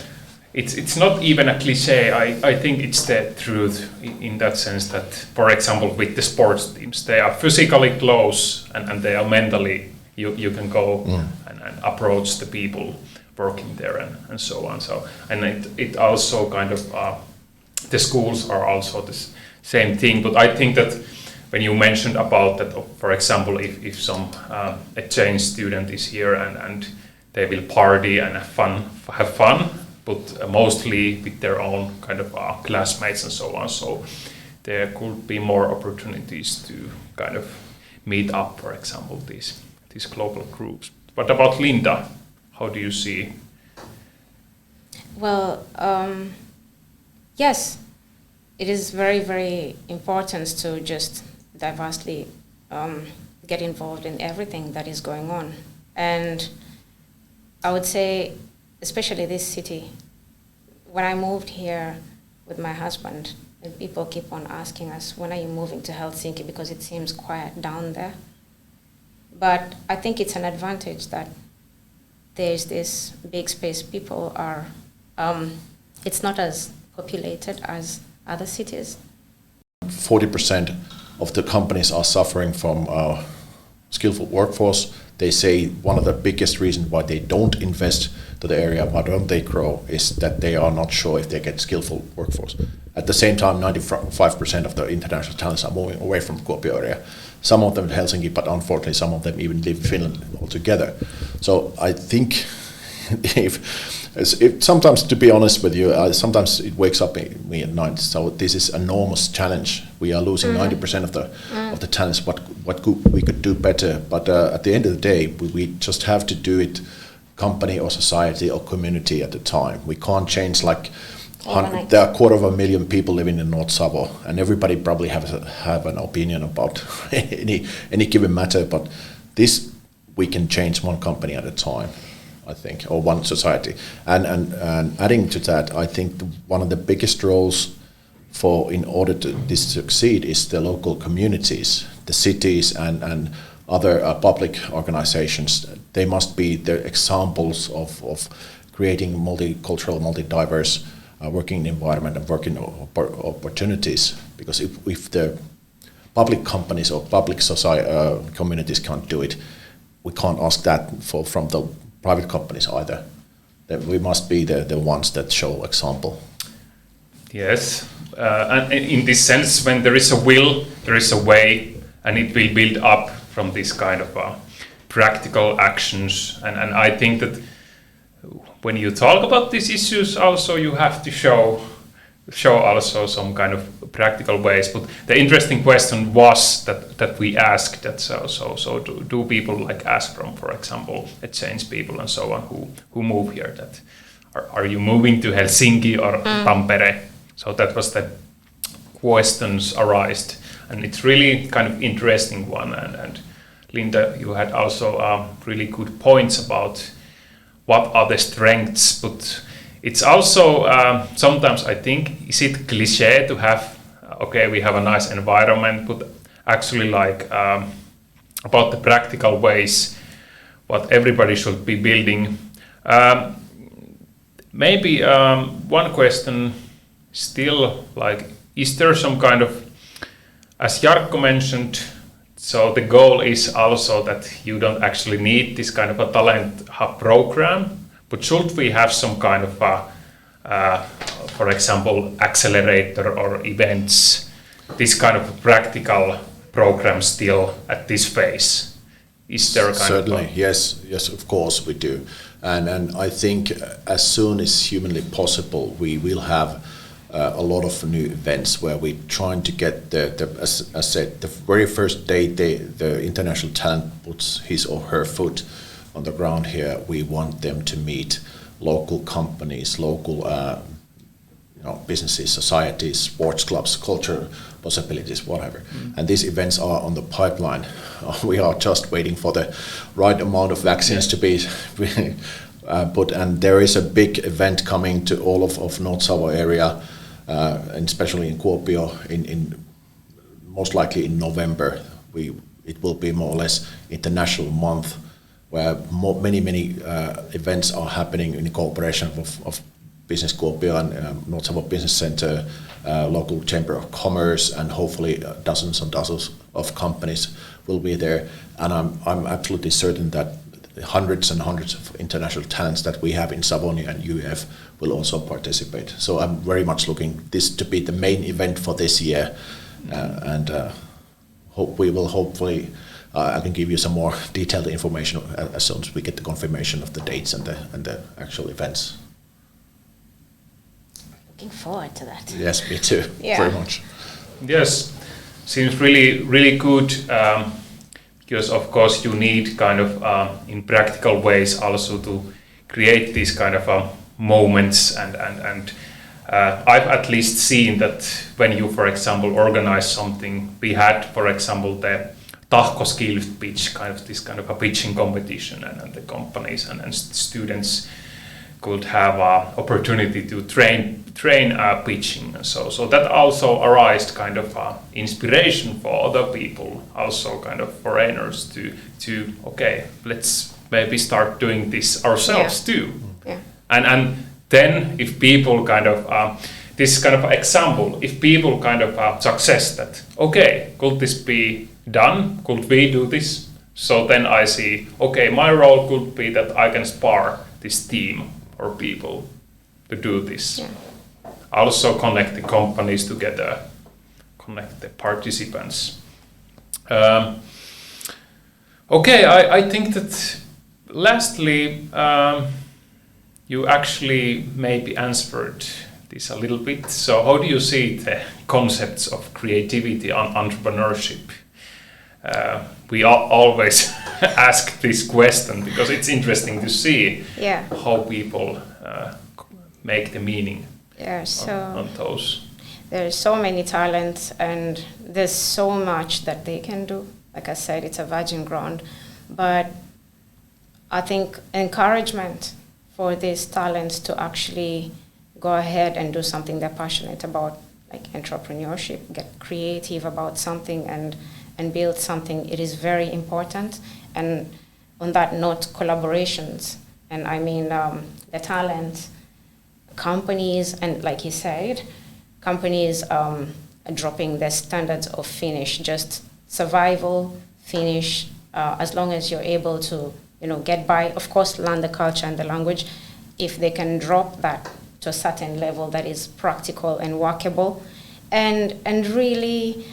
It's not even a cliche. I think it's the truth in that sense that, for example, with the sports teams, they are physically close and they are mentally. You can go and approach the people working there and so on. So and it also kind of the schools are also the same thing. But I think that when you mentioned about that, for example, if some exchange student is here and they will party and have fun, but mostly with their own kind of classmates and so on. So there could be more opportunities to kind of meet up, for example, these global groups. What about Linda? How do you see? Well, yes, it is very, very important to just diversely get involved in everything that is going on. And I would say, especially this city, when I moved here with my husband, and people keep on asking us, when are you moving to Helsinki? Because it seems quiet down there. But I think it's an advantage that there's this big space. People are, it's not as populated as other cities. 40% of the companies are suffering from skillful workforce. They say one of the biggest reasons why they don't invest to the area, why don't they grow, is that they are not sure if they get skillful workforce. At the same time, 95% of the international talents are moving away from Kuopio area. Some of them in Helsinki, but unfortunately some of them even live in Finland altogether. So I think if sometimes, to be honest with you, sometimes it wakes up me at night. So this is an enormous challenge. We are losing 90% of the talents. What we could do better? But at the end of the day, we just have to do it, company or society or community at the time. We can't change like. There are 250,000 people living in North Savo, and everybody probably have an opinion about any given matter. But this we can change one company at a time, I think, or one society. And adding to that, I think one of the biggest roles in order to this succeed is the local communities, the cities, and other public organizations. They must be the examples of creating multicultural, multi-diverse working environment and working opportunities, because if the public companies or public society communities can't do it, we can't ask that from the private companies either. That we must be the ones that show example. Yes, and in this sense, when there is a will, there is a way, and it will build up from this kind of practical actions. And I think that when you talk about these issues, also you have to show also some kind of practical ways. But the interesting question was that we asked that so do people like ask from, for example, exchange people and so on who move here, that are you moving to Helsinki or Tampere? So that was the questions arised, and it's really kind of interesting one. And Linda, you had also really good points about what are the strengths, but it's also sometimes I think, is it cliche to have, okay, we have a nice environment, but actually like about the practical ways what everybody should be building. Maybe one question still, like, is there some kind of, as Jarkko mentioned, so the goal is also that you don't actually need this kind of a talent hub program, but should we have some kind of for example, accelerator or events, this kind of practical program still at this phase? Is there Certainly, yes, of course we do. And I think as soon as humanly possible, we will have a lot of new events where we're trying to get as I said, the very first day the international talent puts his or her foot on the ground here, we want them to meet local companies, local businesses, societies, sports clubs, culture possibilities, whatever. And these events are on the pipeline. We are just waiting for the right amount of vaccines to be put. And there is a big event coming to all of North Savo area, and especially in Kuopio, in most likely in November. It will be more or less international month where many events are happening in cooperation of Business Kuopio and North Savo Business Center, local Chamber of Commerce, and hopefully dozens and dozens of companies will be there. And I'm absolutely certain that hundreds and hundreds of international talents that we have in Savonia and UF will also participate. So I'm very much looking this to be the main event for this year, and hopefully I can give you some more detailed information as soon as we get the confirmation of the dates and the actual events. Looking forward to that. Yes, me too. Yeah. Very much. Yes, seems really good, because of course you need kind of in practical ways also to create these kind of moments, and I've at least seen that when you, for example, organize something. We had, for example, the Tahko skillful pitch, this kind of a pitching competition, and the companies and students could have opportunity to train pitching. So that also arised kind of inspiration for other people, also kind of foreigners to okay, let's maybe start doing this ourselves too. Yeah. And then if people kind of this kind of example, if people kind of success that, okay, could this be done? Could we do this? So then I see, okay, my role could be that I can spar this team or people to do this. Yeah. Also connect the companies together, connect the participants. Okay, I think that lastly, you actually maybe answered this a little bit. So how do you see the concepts of creativity and entrepreneurship? We always ask this question because it's interesting to see how people make the meaning on those. There's so many talents and there's so much that they can do. Like I said, it's a virgin ground. But I think encouragement for these talents to actually go ahead and do something they're passionate about, like entrepreneurship, get creative about something and build something, it is very important. And on that note, collaborations. And I mean, the talent, companies, and like he said, companies are dropping their standards of Finnish, just survival, Finnish, as long as you're able to, get by, of course, learn the culture and the language. If they can drop that to a certain level that is practical and workable, and really,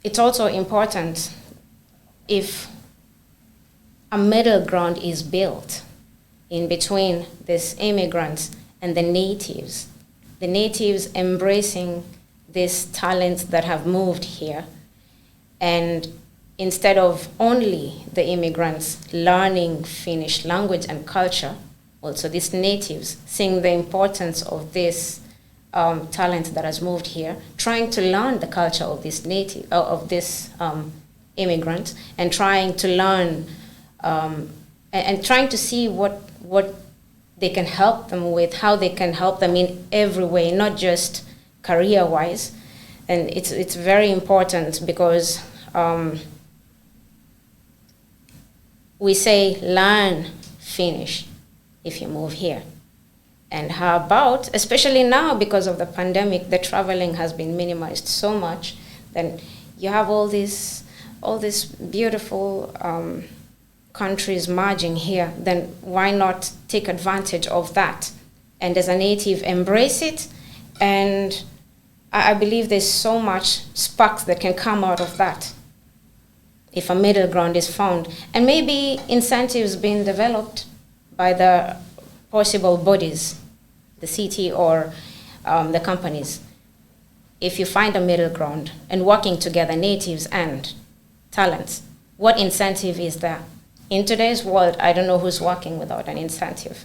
it's also important if a middle ground is built in between these immigrants and the natives embracing these talents that have moved here, and instead of only the immigrants learning Finnish language and culture, also these natives seeing the importance of this talent that has moved here, trying to learn the culture of this immigrant, and trying to learn and trying to see what they can help them with, how they can help them in every way, not just career-wise. And it's very important because we say learn Finnish if you move here. And how about, especially now because of the pandemic, the traveling has been minimized so much, then you have all these beautiful countries merging here, then why not take advantage of that? And as a native, embrace it. And I believe there's so much sparks that can come out of that if a middle ground is found. And maybe incentives being developed by the possible bodies, the city or the companies. If you find a middle ground and working together, natives and talents, what incentive is there? In today's world, I don't know who's working without an incentive.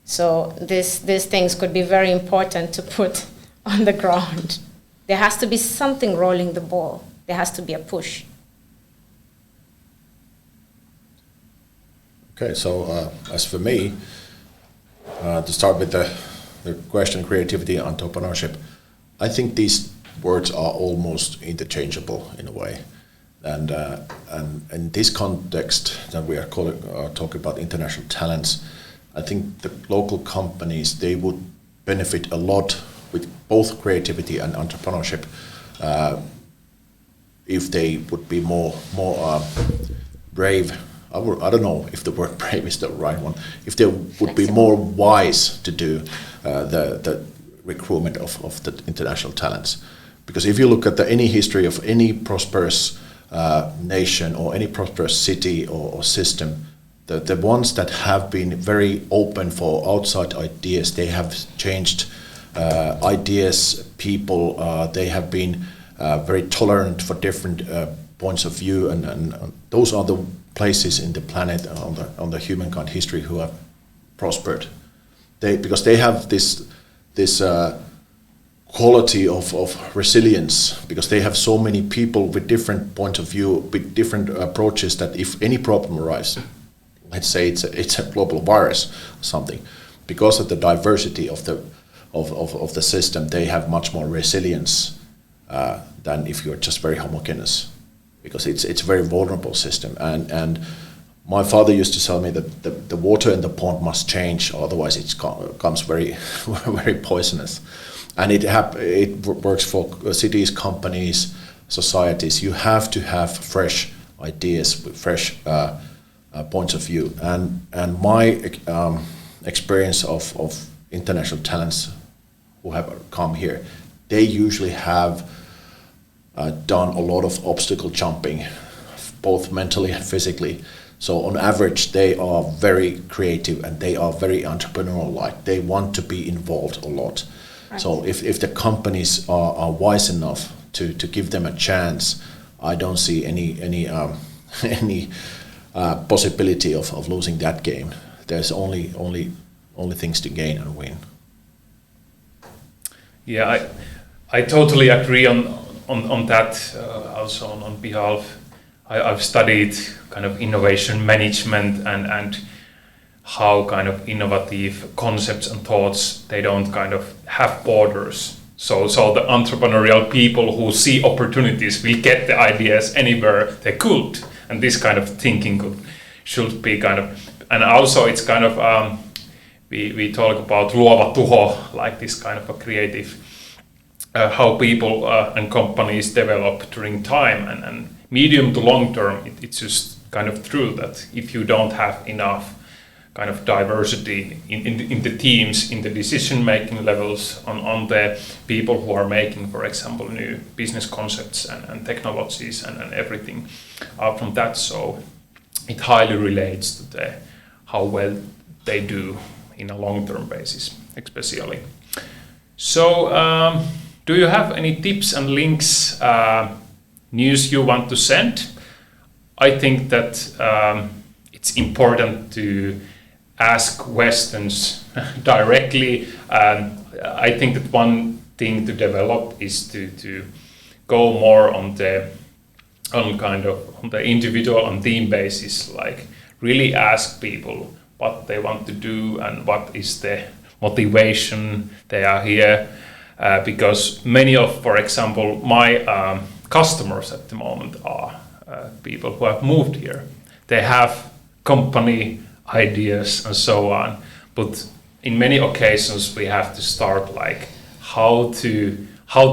So these things could be very important to put on the ground. There has to be something rolling the ball. There has to be a push. Okay, so as for me, to start with the question, creativity and entrepreneurship, I think these words are almost interchangeable in a way. And in this context that we are talking about international talents, I think the local companies, they would benefit a lot with both creativity and entrepreneurship if they would be more brave. I don't know if the word brave is the right one. If they would be more wise to do the recruitment of the international talents. Because if you look at any history of any prosperous nation or any prosperous city or system, the ones that have been very open for outside ideas, they have changed ideas, people, they have been very tolerant for different points of view, and those are the places in the planet on the humankind history who have prospered. Because they have this quality of resilience, because they have so many people with different points of view, with different approaches, that if any problem arises, let's say it's a global virus or something, because of the diversity of the system, they have much more resilience than if you're just very homogeneous, because it's a very vulnerable system. And my father used to tell me that the water in the pond must change, otherwise it becomes very very poisonous. And it works for cities, companies, societies. You have to have fresh ideas, fresh points of view. And my experience of international talents who have come here, they usually have done a lot of obstacle jumping, both mentally and physically. So on average, they are very creative and they are very entrepreneurial-like. They want to be involved a lot. Right. So if the companies are wise enough to give them a chance, I don't see any possibility of losing that game. There's only things to gain and win. Yeah, I totally agree on that. Also on behalf, I've studied kind of innovation management and how kind of innovative concepts and thoughts, they don't kind of have borders. So the entrepreneurial people who see opportunities will get the ideas anywhere they could, and this kind of thinking should be kind of, and also it's kind of we talk about luova tuho, like this kind of a creative how people and companies develop during time, and medium to long term, it's just kind of true that if you don't have enough kind of diversity in the teams, in the decision-making levels, on the people who are making, for example, new business concepts and technologies and everything from that. So it highly relates to how well they do in a long-term basis, especially. So do you have any tips and links, news you want to send? I think that it's important to ask questions directly. I think that one thing to develop is to go more on the individual and team basis, like really ask people what they want to do and what is the motivation they are here. Because many of, for example, my customers at the moment are people who have moved here. They have company ideas and so on, but in many occasions we have to start like how to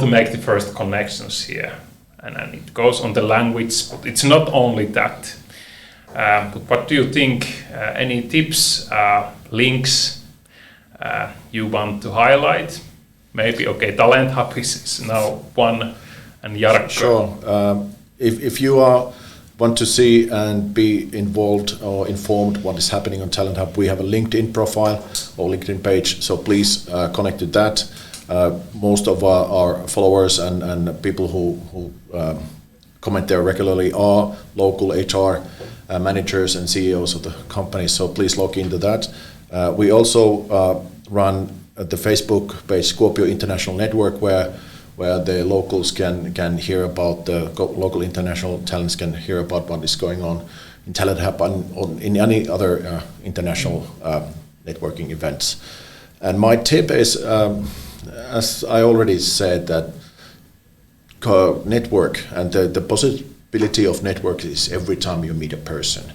make the first connections here, and it goes on the language, but it's not only that. But what do you think? Any tips, links you want to highlight? Maybe, okay, Talent Hub is now one, and Jarkko. Sure. If you want to see and be involved or informed what is happening on Talent Hub, we have a LinkedIn profile or LinkedIn page, so please connect to that. Most of our followers and people who comment there regularly are local HR managers and CEOs of the companies, so please log into that. We also run the Facebook page Kuopio International Network, where the locals can hear about the local international talents, can hear about what is going on in Talent Hub and in any other international networking events. And my tip is, as I already said, that network and the possibility of network is every time you meet a person.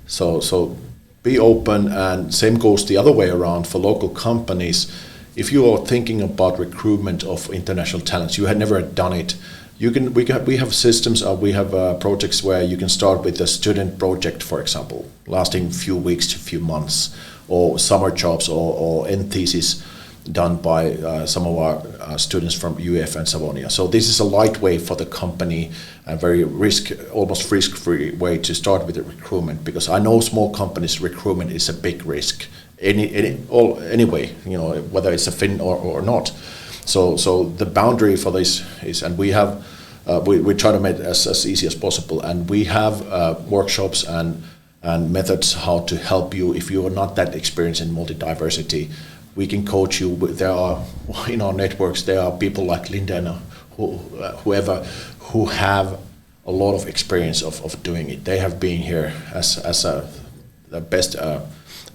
So be open, and same goes the other way around for local companies. If you are thinking about recruitment of international talents, you had never done it. We have systems, we have projects where you can start with a student project, for example, lasting a few weeks to a few months, or summer jobs or end thesis done by some of our students from UF and Savonia. So this is a light way for the company, a very almost risk-free way to start with the recruitment, because I know small companies recruitment is a big risk. Anyway, whether it's a Finn or not. So the boundary for this is, and we have we try to make it as easy as possible, and we have workshops and methods how to help you if you are not that experienced in multi-diversity. We can coach you. There are in our networks, there are people like Linda and whoever who have a lot of experience of doing it. They have been here as the best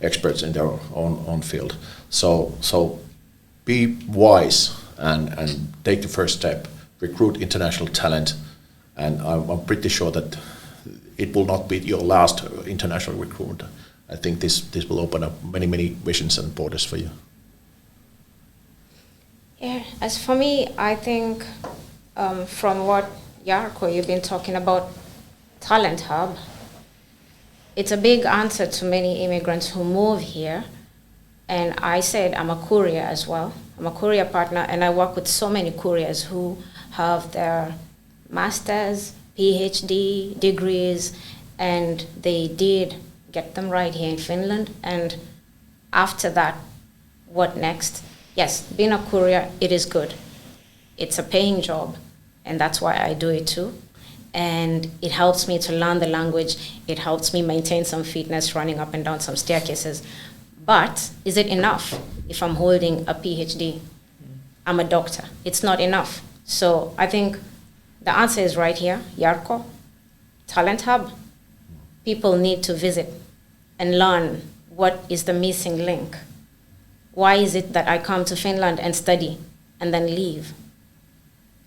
experts in their own field. So be wise and take the first step. Recruit international talent, and I'm pretty sure that it will not be your last international recruitment. I think this will open up many visions and borders for you. Yeah, as for me, I think from what Jarkko, you've been talking about Talent Hub, it's a big answer to many immigrants who move here. And I said I'm a courier as well. I'm a courier partner, and I work with so many couriers who have their masters, PhD degrees, and they did get them right here in Finland. And after that, what next? Yes, being a courier, it is good. It's a paying job, and that's why I do it too. And it helps me to learn the language. It helps me maintain some fitness, running up and down some staircases. But is it enough if I'm holding a PhD? I'm a doctor. It's not enough. So I think the answer is right here, Jarkko. Talent Hub. People need to visit and learn what is the missing link. Why is it that I come to Finland and study and then leave?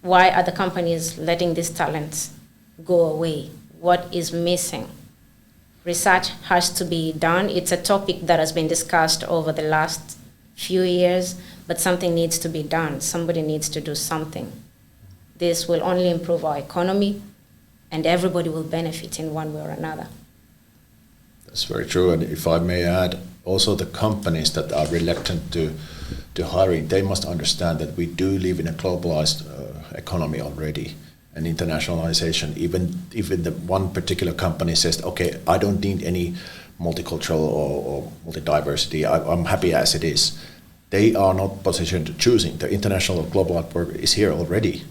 Why are the companies letting these talents go away? What is missing? Research has to be done. It's a topic that has been discussed over the last few years, but something needs to be done. Somebody needs to do something. This will only improve our economy, and everybody will benefit in one way or another. That's very true. And if I may add, also the companies that are reluctant to hiring, they must understand that we do live in a globalized economy already. And internationalization, even the one particular company says, okay, I don't need any multicultural or multi-diversity, I'm happy as it is. They are not positioned to choosing. The international global work is here already.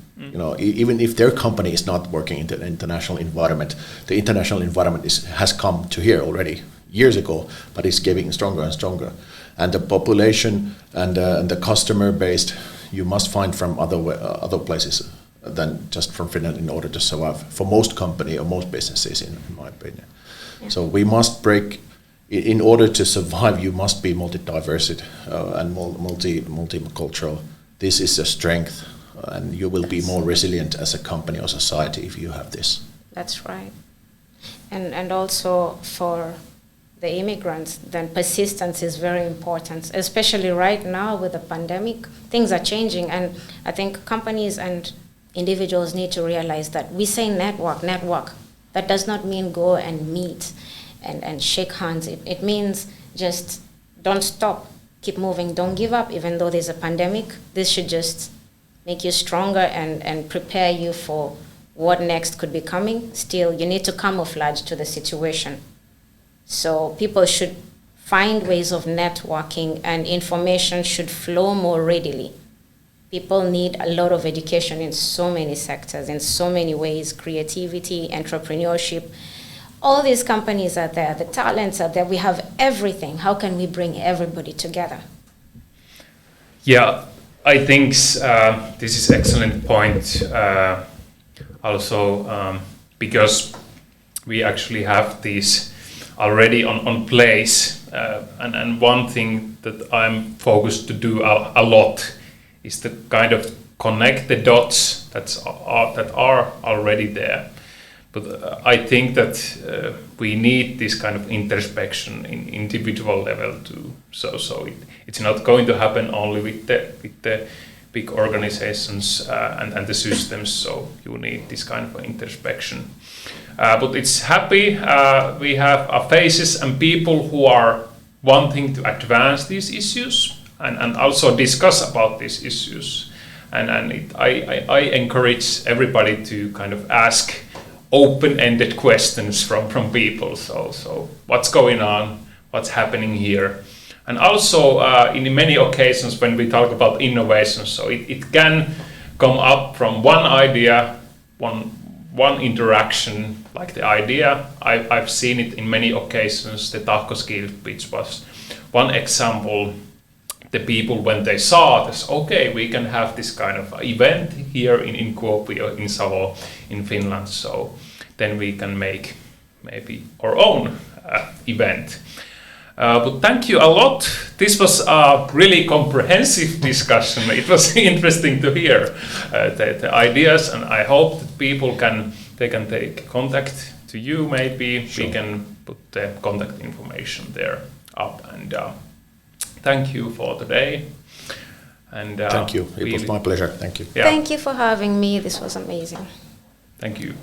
Even if their company is not working in the international environment, the international environment has come to here already years ago, but it's getting stronger and stronger. And the population and the customer base you must find from other places than just from Finland in order to survive for most company or most businesses, in my opinion. Yeah. So we must break. In order to survive, you must be multi-diversity and multicultural. This is a strength, and you will be more resilient as a company or society if you have this. That's right. And also for the immigrants, then persistence is very important, especially right now with the pandemic. Things are changing, and I think companies and individuals need to realize that we say network. That does not mean go and meet and shake hands. It means just don't stop, keep moving, don't give up, even though there's a pandemic. This should just make you stronger and prepare you for what next could be coming. Still, you need to camouflage to the situation. So people should find ways of networking, and information should flow more readily. People need a lot of education in so many sectors, in so many ways: creativity, entrepreneurship. All these companies are there, the talents are there, we have everything. How can we bring everybody together? Yeah, I think this is excellent point. Also, because we actually have these already on place, and one thing that I'm focused to do a lot is to kind of connect the dots that are already there. But I think that we need this kind of introspection in individual level too. So it's not going to happen only with the big organizations and the systems. So you need this kind of introspection. But it's happy we have faces and people who are wanting to advance these issues and also discuss about these issues. I encourage everybody to kind of ask open-ended questions from people. So what's going on? What's happening here? And also in many occasions when we talk about innovation, so it can come up from one idea, one interaction, like the idea. I've seen it in many occasions. The Tahko skill pitch was one example. The people, when they saw this, okay, we can have this kind of event here in Kuopio, in Savo, in Finland, so then we can make maybe our own event. But thank you a lot. This was a really comprehensive discussion. It was interesting to hear the ideas, and I hope that people can take contact to you. Maybe sure. We can put the contact information there up. And thank you for today. And thank you. It was my pleasure. Thank you. Yeah. Thank you for having me. This was amazing. Thank you.